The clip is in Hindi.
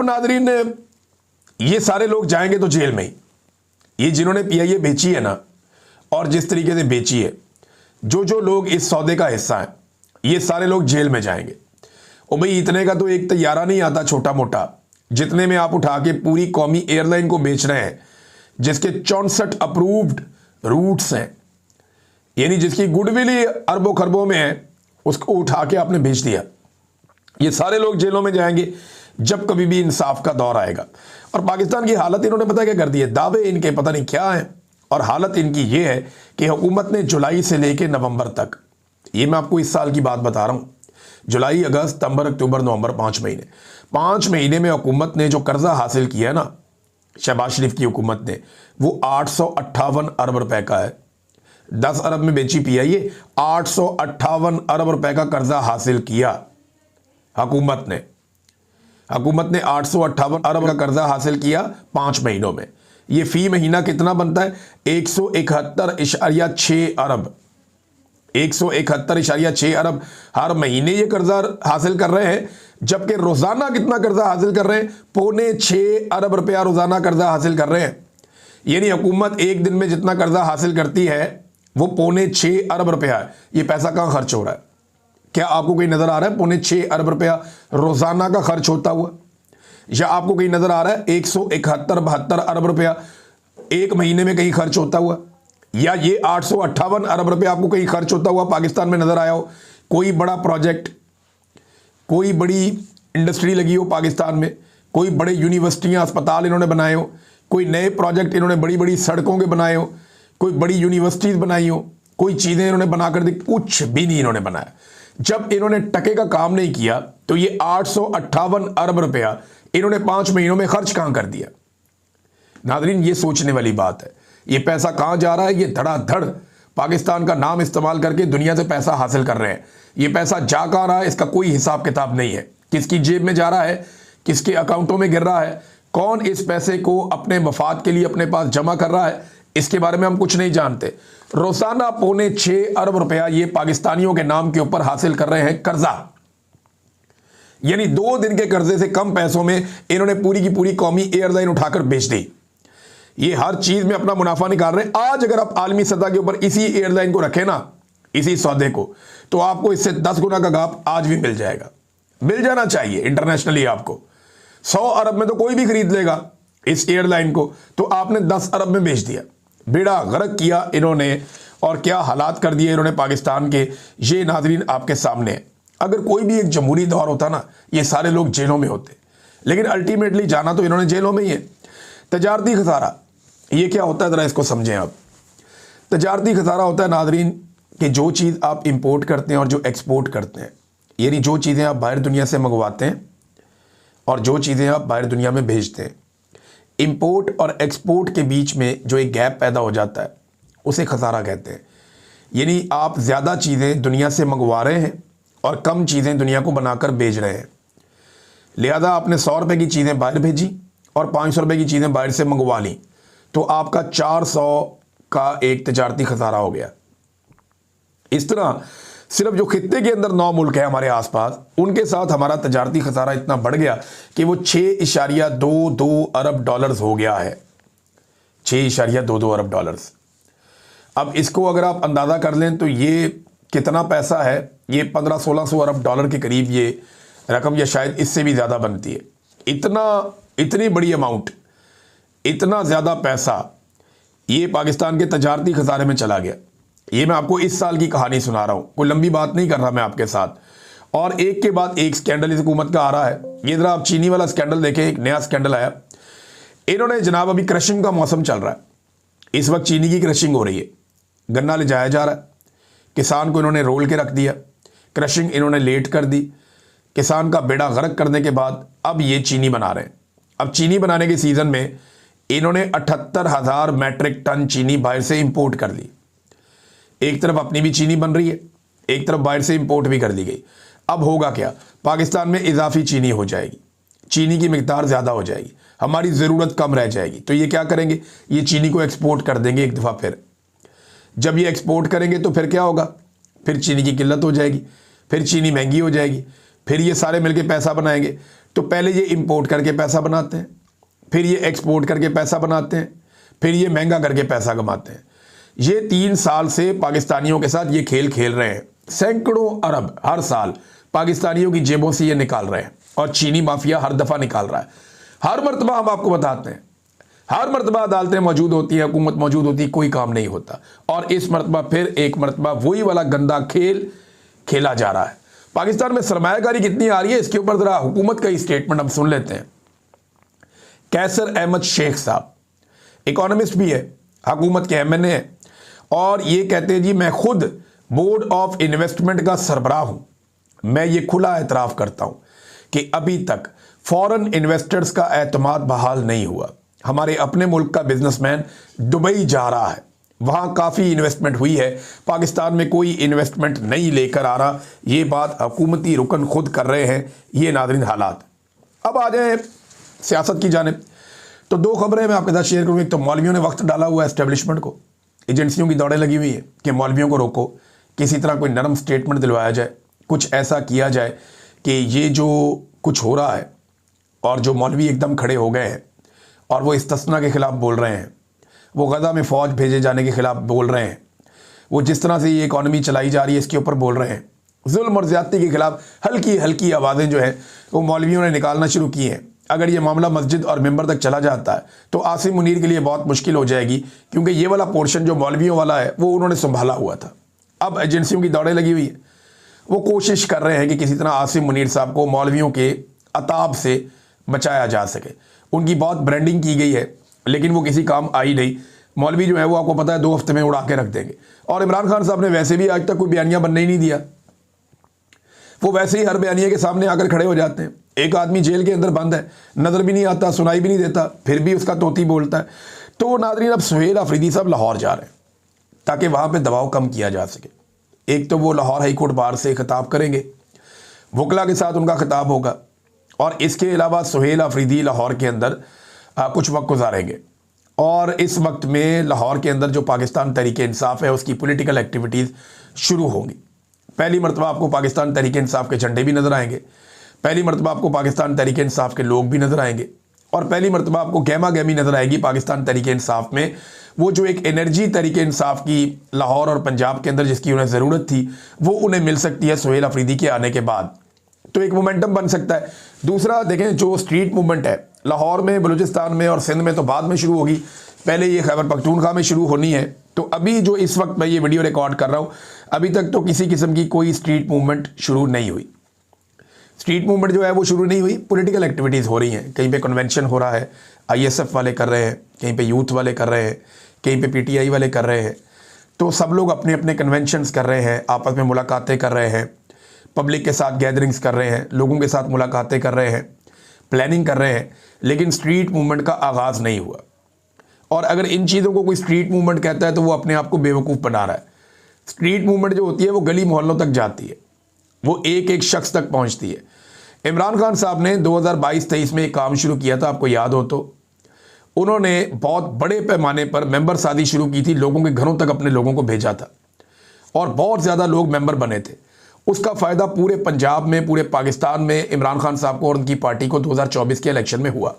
नादरीन, ये सारे लोग जाएंगे तो जेल में ही। ये जिन्होंने पीआईए बेची है ना, और जिस तरीके से बेची है, जो जो लोग इस सौदे का हिस्सा हैं, ये सारे लोग जेल में जाएंगे। और भाई इतने का तो एक तैयारा नहीं आता छोटा मोटा, जितने में आप उठा के पूरी कौमी एयरलाइन को बेच रहे हैं, जिसके 64 अप्रूव्ड रूट्स हैं, यानी जिसकी गुडविल ही अरबों खरबों में है, उसको उठा के आपने बेच दिया। ये सारे लोग जेलों में जाएंगे जब कभी भी इंसाफ का दौर आएगा। और पाकिस्तान की हालत इन्होंने पता क्या कर दी है, दावे इनके पता नहीं क्या है, और हालत इनकी ये है कि हुकूमत ने जुलाई से लेकर नवंबर तक, ये मैं आपको इस साल की बात बता रहा हूं, जुलाई अगस्त सितंबर अक्टूबर नवंबर 5 महीने में हुकूमत ने जो कर्जा हासिल किया है ना, शहबाज शरीफ की हुकूमत ने, वो 858 अरब रुपए का है। 10 अरब में बेची पीआईए, 858 अरब रुपए का कर्जा हासिल किया हुकूमत ने। हुकूमत ने 858 अरब का कर्जा हासिल किया 5 महीनों में। ये फी महीना कितना बनता है? 171.6 अरब। 171.6 अरब हर महीने ये कर्जा हासिल कर रहे हैं, जबकि रोजाना कितना कर्जा हासिल कर रहे हैं? 5.25 अरब रुपया रोजाना कर्जा हासिल कर रहे हैं। यानी हुकूमत एक दिन में जितना कर्जा हासिल करती है वो 5.25 अरब रुपया है। ये पैसा कहां खर्च हो रहा है? क्या आपको कहीं नजर आ रहा है 5.25 अरब रुपया रोजाना का खर्च होता हुआ? या आपको कहीं नजर आ रहा है 171-72 अरब रुपया एक महीने में कहीं खर्च होता हुआ? या ये 858 अरब रुपया आपको कहीं खर्च होता हुआ पाकिस्तान में नजर आया हो? कोई बड़ा प्रोजेक्ट, कोई बड़ी इंडस्ट्री लगी हो पाकिस्तान में, कोई बड़े यूनिवर्सिटियां अस्पताल इन्होंने बनाए हो, कोई नए प्रोजेक्ट इन्होंने बड़ी बड़ी सड़कों के बनाए हो, कोई बड़ी यूनिवर्सिटीज बनाई हो, कोई चीजें इन्होंने बनाकर दी? कुछ भी नहीं इन्होंने बनाया। जब इन्होंने टके का काम नहीं किया तो ये 858 अरब रुपया इन्होंने 5 महीनों में खर्च कहां कर दिया? नादरीन, ये सोचने वाली बात है। ये पैसा कहां जा रहा है? ये धड़ाधड़ पाकिस्तान का नाम इस्तेमाल करके दुनिया से पैसा हासिल कर रहे हैं। ये पैसा जा कहां रहा है इसका कोई हिसाब किताब नहीं है। किसकी जेब में जा रहा है, किसके अकाउंटों में गिर रहा है, कौन इस पैसे को अपने मफाद के लिए अपने पास जमा कर रहा है, इसके बारे में हम कुछ नहीं जानते। रोजाना 5.25 अरब रुपया ये पाकिस्तानियों के नाम के ऊपर हासिल कर रहे हैं कर्जा। यानी 2 दिन के कर्जे से कम पैसों में इन्होंने पूरी की पूरी कौमी एयरलाइन उठाकर बेच दी। ये हर चीज में अपना मुनाफा निकाल रहे हैं। आज अगर आप आलमी सतह के ऊपर इसी एयरलाइन को रखें ना, इसी सौदे को, तो आपको इससे 10 गुना का गाप आज भी मिल जाएगा, मिल जाना चाहिए इंटरनेशनली। आपको 100 अरब में तो कोई भी खरीद लेगा इस एयरलाइन को, तो आपने 10 अरब में बेच दिया। बेड़ा गर्क किया इन्होंने, और क्या हालात कर दिए इन्होंने पाकिस्तान के, ये नाजरीन आपके सामने है। अगर कोई भी एक जमहूरी दौर होता ना, ये सारे लोग जेलों में होते, लेकिन अल्टीमेटली जाना तो इन्होंने जेलों में ही है। तजारती खसारा ये क्या होता है, जरा इसको समझें आप। तजारती खसारा होता है नाजरीन कि जो चीज़ आप इंपोर्ट करते हैं और जो एक्सपोर्ट करते हैं, यानी जो चीज़ें आप बाहर दुनिया से मंगवाते हैं और जो चीज़ें आप बाहर दुनिया में भेजते हैं, इंपोर्ट और एक्सपोर्ट के बीच में जो एक गैप पैदा हो जाता है उसे खसारा कहते हैं। यानी आप ज़्यादा चीज़ें दुनिया से मंगवा रहे हैं और कम चीज़ें दुनिया को बनाकर बेच रहे हैं। लिहाजा आपने 100 रुपये की चीज़ें बाहर भेजी और 500 रुपये की चीज़ें बाहर से मंगवा ली, तो आपका 400 का एक तजारती खसारा हो गया। इस तरह सिर्फ जो खित्ते के अंदर 9 मुल्क है हमारे आसपास, उनके साथ हमारा तजारती खसारा इतना बढ़ गया कि वो 6.22 अरब डॉलर्स हो गया है। 6.22 अरब डॉलर्स। अब इसको अगर आप अंदाज़ा कर लें तो ये कितना पैसा है, ये 1500-1600 अरब डॉलर के करीब ये रकम, या शायद इससे भी ज़्यादा बनती है। इतनी बड़ी अमाउंट, इतना ज़्यादा पैसा ये पाकिस्तान के तजारती खसारे में चला गया। ये मैं आपको इस साल की कहानी सुना रहा हूं, कोई लंबी बात नहीं कर रहा मैं आपके साथ। और एक के बाद एक स्कैंडल इस हुकूमत का आ रहा है। ये जरा आप चीनी वाला स्कैंडल देखें, एक नया स्कैंडल आया। इन्होंने जनाब, अभी क्रशिंग का मौसम चल रहा है, इस वक्त चीनी की क्रशिंग हो रही है, गन्ना ले जाया जा रहा है, किसान को इन्होंने रोल के रख दिया, क्रशिंग इन्होंने लेट कर दी। किसान का बेड़ा गर्क करने के बाद अब ये चीनी बना रहे हैं। अब चीनी बनाने के सीजन में इन्होंने 78,000 मैट्रिक टन चीनी बाहर से इंपोर्ट कर ली। एक तरफ अपनी भी चीनी बन रही है, एक तरफ बाहर से इंपोर्ट भी कर दी गई। अब होगा क्या, पाकिस्तान में इजाफी चीनी हो जाएगी, चीनी की मिकदार ज़्यादा हो जाएगी, हमारी ज़रूरत कम रह जाएगी। तो ये क्या करेंगे, ये चीनी को एक्सपोर्ट कर देंगे एक दफ़ा। फिर जब ये एक्सपोर्ट करेंगे तो फिर क्या होगा, फिर चीनी की किल्लत हो जाएगी, फिर चीनी महंगी हो जाएगी, फिर ये सारे मिलके पैसा बनाएंगे। तो पहले ये इंपोर्ट करके पैसा बनाते हैं, फिर ये एक्सपोर्ट करके पैसा बनाते हैं, फिर ये महंगा करके पैसा कमाते हैं। ये 3 साल से पाकिस्तानियों के साथ ये खेल खेल रहे हैं। सैकड़ों अरब हर साल पाकिस्तानियों की जेबों से ये निकाल रहे हैं और चीनी माफिया हर दफ़ा निकाल रहा है। हर मरतबा हम आपको बताते हैं, हर मरतबा अदालतें मौजूद होती हैं, हुकूमत मौजूद होती है, कोई काम नहीं होता। और इस मरतबा फिर एक मरतबा वही वाला गंदा खेल खेला जा रहा है। पाकिस्तान में सरमायाकारी कितनी आ रही है, इसके ऊपर ज़रा हुकूमत का ही स्टेटमेंट हम सुन लेते हैं। कैसर अहमद शेख साहब इकोनॉमिस्ट भी है, हुकूमत के MNA है, और ये कहते हैं जी मैं खुद बोर्ड ऑफ इन्वेस्टमेंट का सरबराह हूं। मैं ये खुला एतराफ़ करता हूं कि अभी तक फॉरेन इन्वेस्टर्स का एतमाद बहाल नहीं हुआ। हमारे अपने मुल्क का बिजनेसमैन दुबई जा रहा है, वहाँ काफ़ी इन्वेस्टमेंट हुई है, पाकिस्तान में कोई इन्वेस्टमेंट नहीं लेकर आ रहा। ये बात हुकूमती रुकन खुद कर रहे हैं। ये नाज़रीन हालात। अब आ जाए सियासत की जानिब, तो 2 खबरें मैं आपके साथ शेयर करूँगी। तो मौलवियों ने वक्त डाला हुआ है एस्टेब्लिशमेंट को, एजेंसियों की दौड़ें लगी हुई है कि मौलवियों को रोको, किसी तरह कोई नरम स्टेटमेंट दिलवाया जाए, कुछ ऐसा किया जाए कि ये जो कुछ हो रहा है और जो मौलवी एकदम खड़े हो गए हैं और वो इस्तिस्ना के ख़िलाफ़ बोल रहे हैं, वो गज़ा में फ़ौज भेजे जाने के ख़िलाफ़ बोल रहे हैं, वो जिस तरह से ये इकॉनमी चलाई जा रही है इसके ऊपर बोल रहे हैं, जुल्म और ज़्यादती के ख़िलाफ़ हल्की हल्की आवाज़ें जो हैं वो मौलवियों ने निकालना शुरू की हैं। अगर ये मामला मस्जिद और मिंबर तक चला जाता है तो आसिम मुनीर के लिए बहुत मुश्किल हो जाएगी, क्योंकि ये वाला पोर्शन जो मौलवियों वाला है वो उन्होंने संभाला हुआ था। अब एजेंसियों की दौड़ें लगी हुई है, वो कोशिश कर रहे हैं कि किसी तरह आसिम मुनीर साहब को मौलवियों के अताब से बचाया जा सके। उनकी बहुत ब्रांडिंग की गई है लेकिन वो किसी काम आई नहीं। मौलवी जो है वो आपको पता है 2 हफ्ते में उड़ा के रख देंगे। और इमरान खान साहब ने वैसे भी आज तक कोई बयानिया बनने ही नहीं दिया, वो वैसे ही हर बयानिया के सामने आकर खड़े हो जाते हैं। एक आदमी जेल के अंदर बंद है, नज़र भी नहीं आता, सुनाई भी नहीं देता, फिर भी उसका तोती बोलता है। तो नाज़रीन अब सुहेल अफरीदी साहब लाहौर जा रहे हैं ताकि वहाँ पे दबाव कम किया जा सके। एक तो वो लाहौर हाई कोर्ट बार से खिताब करेंगे, वकला के साथ उनका खिताब होगा, और इसके अलावा सुहेल अफरीदी लाहौर के अंदर कुछ वक्त गुजारेंगे। और इस वक्त में लाहौर के अंदर जो पाकिस्तान तहरीक इंसाफ है उसकी पॉलिटिकल एक्टिविटीज़ शुरू होंगी। पहली मरतबा आपको पाकिस्तान तहरीक इंसाफ के झंडे भी नज़र आएंगे, पहली मरतबा आपको पाकिस्तान तहरीक इंसाफ के लोग भी नज़र आएंगे, और पहली मरतबा आपको गहमा गहमी नज़र आएगी पाकिस्तान तहरीक इंसाफ में। वो जो एक एनर्जी तहरीक इंसाफ की लाहौर और पंजाब के अंदर जिसकी उन्हें ज़रूरत थी वो उन्हें मिल सकती है सुहेल अफरीदी के आने के बाद। तो एक मोमेंटम बन सकता है। दूसरा देखें, जो स्ट्रीट मूवमेंट है लाहौर में, बलूचिस्तान में और सिंध में तो बाद में शुरू होगी, पहले ये खैबर पख्तूनख्वा में शुरू होनी है। तो अभी जो इस वक्त मैं ये वीडियो रिकॉर्ड कर रहा हूँ, अभी तक तो किसी किस्म की कोई स्ट्रीट मूवमेंट शुरू नहीं हुई। स्ट्रीट मूवमेंट जो है वो शुरू नहीं हुई, पॉलिटिकल एक्टिविटीज़ हो रही हैं। कहीं पे कन्वेंशन हो रहा है, ISF वाले कर रहे हैं, कहीं पे यूथ वाले कर रहे हैं, कहीं पे PTI वाले कर रहे हैं। तो सब लोग अपने अपने कन्वेंशंस कर रहे हैं, आपस में मुलाकातें कर रहे हैं, पब्लिक के साथ गैदरिंग्स कर रहे हैं, लोगों के साथ मुलाकातें कर रहे हैं, प्लानिंग कर रहे हैं, लेकिन स्ट्रीट मूवमेंट का आगाज़ नहीं हुआ। और अगर इन चीज़ों को कोई स्ट्रीट मूवमेंट कहता है तो वो अपने आप को बेवकूफ़ बना रहा है। स्ट्रीट मूवमेंट जो होती है वो गली मोहल्लों तक जाती है, वो एक एक शख्स तक पहुंचती है। इमरान खान साहब ने 2022-23 में एक काम शुरू किया था, आपको याद हो तो। उन्होंने बहुत बड़े पैमाने पर मेंबर शादी शुरू की थी, लोगों के घरों तक अपने लोगों को भेजा था और बहुत ज़्यादा लोग मेंबर बने थे। उसका फ़ायदा पूरे पंजाब में, पूरे पाकिस्तान में इमरान खान साहब को और उनकी पार्टी को 2024 के इलेक्शन में हुआ।